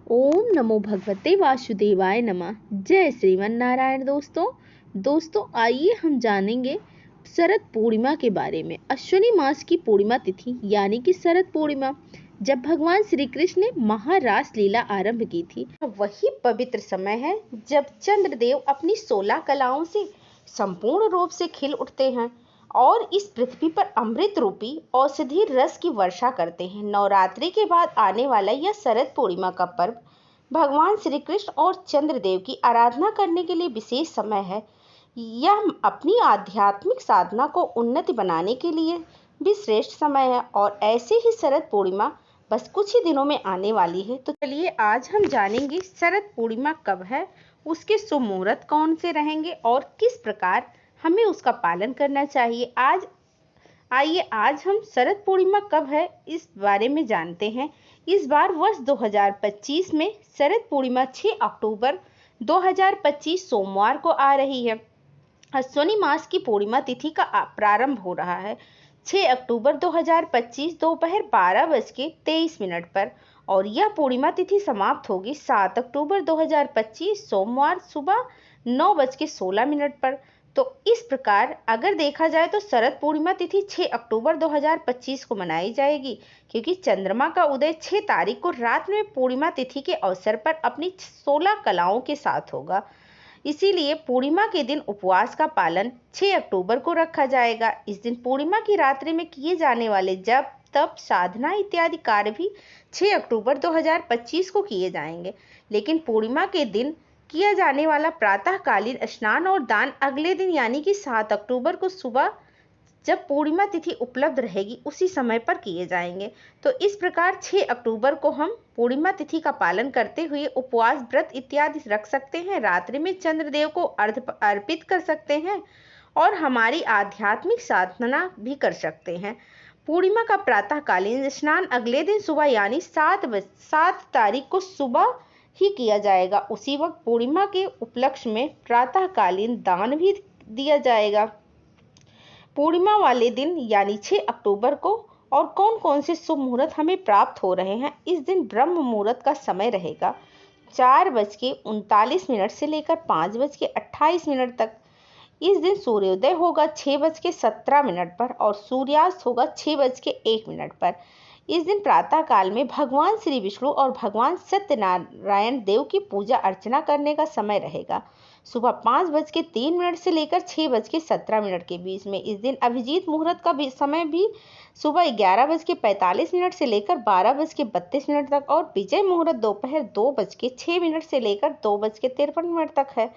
ओम नमो भगवते वासुदेवाय नमः। जय श्रीमन नारायण। दोस्तों आइए हम जानेंगे शरद पूर्णिमा के बारे में। अश्विनी मास की पूर्णिमा तिथि यानी कि शरद पूर्णिमा, जब भगवान श्री कृष्ण ने महारास लीला आरंभ की थी, वही पवित्र समय है जब चंद्रदेव अपनी 16 कलाओं से संपूर्ण रूप से खिल उठते हैं और इस पृथ्वी पर अमृत रूपी औषधि रस की वर्षा करते हैं। नवरात्रि के बाद आने वाला यह शरद पूर्णिमा का पर्व भगवान श्री कृष्ण और चंद्रदेव की आराधना करने के लिए विशेष समय है। यह अपनी आध्यात्मिक साधना को उन्नति बनाने के लिए भी श्रेष्ठ समय है और ऐसे ही शरद पूर्णिमा बस कुछ ही दिनों में आने वाली है। तो चलिए आज हम जानेंगे शरद पूर्णिमा कब है, उसके शुभ मुहूर्त कौन से रहेंगे और किस प्रकार हमें उसका पालन करना चाहिए। आइए आज हम शरद पूर्णिमा कब है इस बारे में जानते हैं। इस बार वर्ष 2025 में शरद पूर्णिमा 6 अक्टूबर 2025 सोमवार को आ रही है। अश्विनी मास की पूर्णिमा तिथि का प्रारंभ हो रहा है 6 अक्टूबर 2025 दोपहर 12:23 पर और यह पूर्णिमा तिथि समाप्त होगी 7 अक्टूबर 2025 सोमवार सुबह 9:16 पर। तो इस प्रकार अगर देखा जाए तो शरद पूर्णिमा तिथि 6 अक्टूबर 2025 को मनाई जाएगी, क्योंकि चंद्रमा का उदय 6 तारीख को रात में पूर्णिमा तिथि के अवसर पर अपनी 16 कलाओं के साथ होगा। इसीलिए पूर्णिमा के दिन उपवास का पालन 6 अक्टूबर को रखा जाएगा। इस दिन पूर्णिमा की रात्रि में किए जाने वाले जप तप साधना इत्यादि कार्य भी 6 अक्टूबर 2025 को किए जाएंगे, लेकिन पूर्णिमा के दिन किया जाने वाला प्रातःकालीन स्नान और दान अगले दिन यानी कि 7 अक्टूबर को सुबह जब पूर्णिमा तिथि उपलब्ध रहेगी उसी समय पर किए जाएंगे। तो इस प्रकार 6 अक्टूबर को हम पूर्णिमा तिथि का पालन करते हुए उपवास व्रत इत्यादि रख सकते हैं, रात्रि में चंद्रदेव को अर्घ्य अर्पित कर सकते हैं और हमारी आध्यात्मिक साधना भी कर सकते हैं। पूर्णिमा का प्रातःकालीन स्नान अगले दिन सुबह यानी 7 तारीख को सुबह ही किया जाएगा। उसी वक्त पूर्णिमा के उपलक्ष्य में प्रातःकालीन दान भी दिया जाएगा। पूर्णिमा वाले दिन यानी 6 अक्टूबर को और कौन कौन से शुभ मुहूर्त हमें प्राप्त हो रहे हैं। इस दिन ब्रह्म मुहूर्त का समय रहेगा 4:39 से लेकर 5:28 तक। इस दिन सूर्योदय होगा 6:17 पर और सूर्यास्त होगा 6:01 पर। इस दिन प्रातः काल में भगवान श्री विष्णु और भगवान सत्यनारायण देव की पूजा अर्चना करने का समय रहेगा सुबह 5:03 से लेकर 6:17 के बीच में। इस दिन अभिजीत मुहूर्त का भी समय भी सुबह 11:45 से लेकर 12:32 तक और विजय मुहूर्त दोपहर 2:06 से लेकर 2:53 तक है।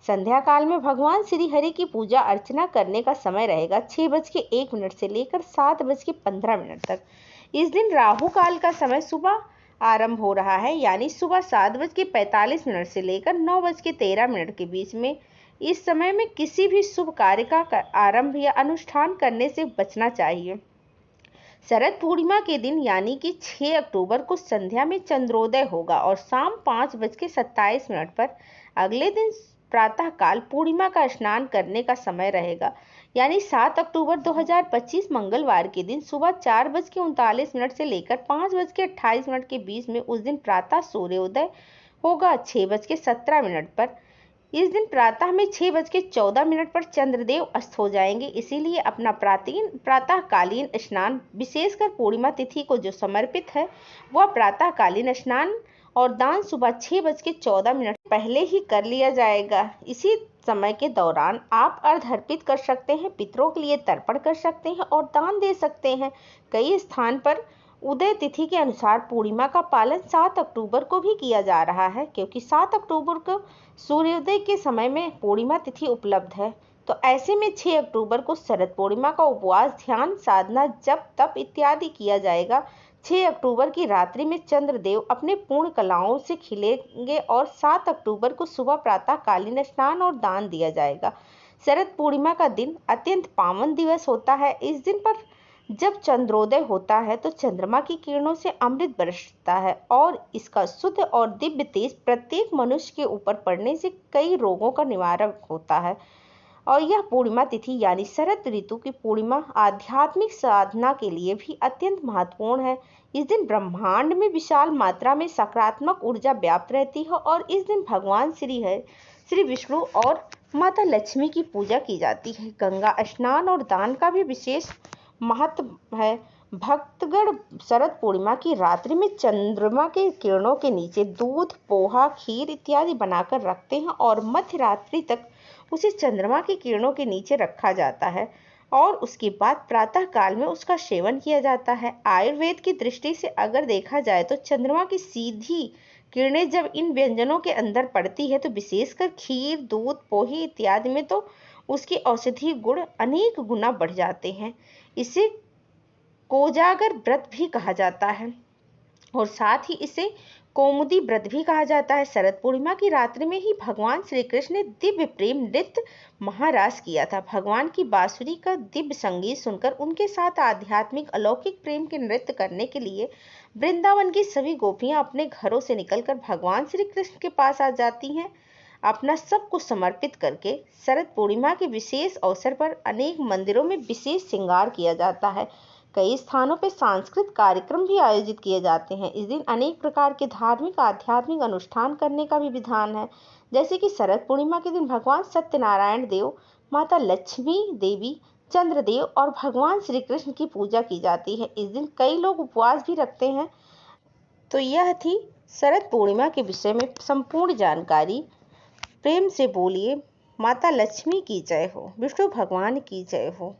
संध्या काल में भगवान श्री हरि की पूजा अर्चना करने का समय रहेगा 6:01 से लेकर 7:15 तक। इस दिन राहु काल का समय सुबह आरंभ हो रहा है यानी सुबह 7:45 से लेकर 9:13 के बीच में। इस समय में किसी भी शुभ कार्य का आरंभ या अनुष्ठान करने से बचना चाहिए। शरद पूर्णिमा के दिन यानी कि 6 अक्टूबर को संध्या में चंद्रोदय होगा और शाम 5:27 पर। अगले दिन प्रातःकाल पूर्णिमा का स्नान करने का समय रहेगा यानी 7 अक्टूबर 2025 मंगलवार के दिन सुबह 4:39 से लेकर 5:28 के बीच में। उस दिन प्रातः सूर्योदय होगा 6:17 पर। इस दिन प्रातः में 6:14 पर चंद्रदेव अस्त हो जाएंगे, इसीलिए अपना प्रातःकालीन स्नान विशेषकर पूर्णिमा तिथि को जो समर्पित है वह प्रातःकालीन स्नान और दान सुबह 6:14 पहले ही कर लिया जाएगा। इसी समय के दौरान आप अर्घ्य अर्पित कर सकते हैं, पितरों के लिए तर्पण कर सकते हैं और दान दे सकते हैं। कई स्थान पर उदय तिथि के अनुसार पूर्णिमा का पालन 7 अक्टूबर को भी किया जा रहा है, क्योंकि 7 अक्टूबर को सूर्योदय के समय में पूर्णिमा तिथि उपलब्ध है। तो ऐसे में 6 अक्टूबर को शरद पूर्णिमा का उपवास ध्यान साधना जप तप इत्यादि किया जाएगा। 6 अक्टूबर की रात्रि में चंद्रदेव अपने पूर्ण कलाओं से खिलेंगे और 7 अक्टूबर को सुबह प्रातःकालीन स्नान और दान दिया जाएगा। शरद पूर्णिमा का दिन अत्यंत पावन दिवस होता है। इस दिन पर जब चंद्रोदय होता है तो चंद्रमा की किरणों से अमृत बरसता है और इसका शुद्ध और दिव्य तेज प्रत्येक मनुष्य के ऊपर पड़ने से कई रोगों का निवारण होता है। और यह पूर्णिमा तिथि यानी शरद ऋतु की पूर्णिमा आध्यात्मिक साधना के लिए भी अत्यंत महत्वपूर्ण है। इस दिन ब्रह्मांड में विशाल मात्रा में सकारात्मक ऊर्जा व्याप्त रहती है और इस दिन भगवान श्री विष्णु और माता लक्ष्मी की पूजा की जाती है। गंगा स्नान और दान का भी विशेष महत्व है। भक्तगण शरद पूर्णिमा की रात्रि में चंद्रमा के किरणों के नीचे दूध, पोहा, खीर इत्यादि बनाकर रखते हैं और मध्य रात्रि तक उसे चंद्रमा के किरणों के नीचे रखा जाता है और उसके बाद प्रातः काल में उसका सेवन किया जाता है। आयुर्वेद की दृष्टि से अगर देखा जाए तो चंद्रमा की सीधी किरणें जब इन व्यंजनों के अंदर पड़ती है तो विशेषकर खीर, दूध, पोहे इत्यादि में तो उसके औषधीय गुण अनेक गुना बढ़ जाते हैं। इसे कोजागर व्रत भी कहा जाता है और साथ ही इसे कौमुदी व्रत भी कहा जाता है। शरद पूर्णिमा की रात्रि में ही भगवान श्री कृष्ण ने दिव्य प्रेम नृत्य महारास किया था। भगवान की बांसुरी का दिव्य संगीत सुनकर उनके साथ आध्यात्मिक अलौकिक प्रेम के नृत्य करने के लिए वृंदावन की सभी गोपियां अपने घरों से निकलकर भगवान श्री कृष्ण के पास आ जाती हैं। अपना सब कुछ समर्पित करके शरद पूर्णिमा के विशेष अवसर पर अनेक मंदिरों में विशेष श्रृंगार किया जाता है। कई स्थानों पर सांस्कृतिक कार्यक्रम भी आयोजित किए जाते हैं। इस दिन अनेक प्रकार के धार्मिक आध्यात्मिक अनुष्ठान करने का भी विधान है। जैसे कि शरद पूर्णिमा के दिन भगवान सत्यनारायण देव, माता लक्ष्मी देवी, चंद्रदेव और भगवान श्री कृष्ण की पूजा की जाती है। इस दिन कई लोग उपवास भी रखते हैं। तो यह थी शरद पूर्णिमा के विषय में संपूर्ण जानकारी। प्रेम से बोलिए माता लक्ष्मी की जय हो, विष्णु भगवान की जय हो।